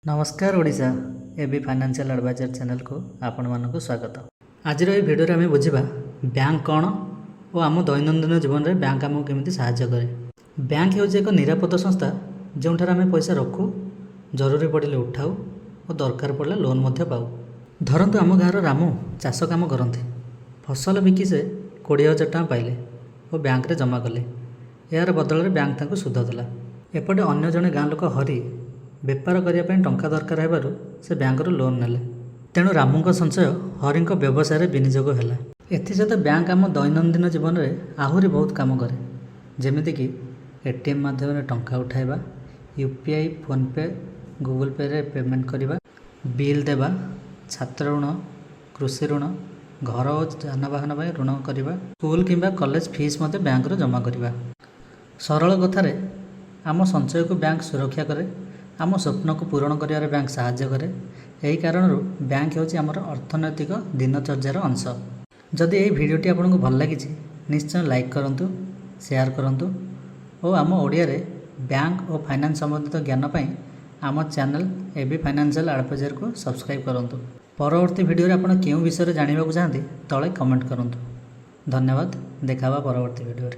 नमस्कार Odisha AB financial advisor channel को आपण मानक स्वागत। आज ये भिडियो आम बुझा बैंक कौन और आम दैनंदिन जीवन में बैंक आमको केमी साहाय्य करे। बैंक हूँ एक निरापद संस्था जो आम पैसा रखू, जरूरी पड़े उठाऊ और दरकार पड़े लोन पाऊ। धरतु आम गाँव रामू चाष कम करती, फसल बिकी से 20,000 टଙ୍କା पाइले और बैंक रे जमा कले। यार बदल में बैंक तांको सुध देला। एपटे अन्य जड़े गाँ लोक हरि बेपार करने टंका दरकार होबारू से बैंक लोन नेले, तेणु रामू संचय हरि व्यवसाय विनियोग है। एसत बैंक आम दैनंदिन जीवन में आहरी बहुत काम करे, जमीक एटीएम माध्यम टंका उठाइबा, यूपीआई, फोनपे, गूगल पे रे पेमेंट करवा, बिल देवा, छात्र ऋण, कृषि ऋण, घर और जानवाहन ऋण करवा, स्कूल किंबा कॉलेज फीस मते बैंक रो जमा करवा। सरल कथार आम संचय को बैंक सुरक्षा करे, आम स्वप्न को पूरण कर बैंक साहाय्य करे। यही कारण बैंक होची आमर अर्थनैतिक दिनचर्यार अंश। जदि यही भिडियोटी आपको भल लगी निश्चय लाइक करूँ, शेयर करूँ और आम ओडिया रे बैंक और फाइनेंस संबंधित ज्ञान पाई आम चैनल एबी फाइनेंशियल एडवाइजर को सब्सक्राइब करूँ। परवर्ती भिडियो आप क्यों विषय जानवा चाहते तले कमेंट करूँ। धन्यवाद। देखा परवर्ती भिडियो।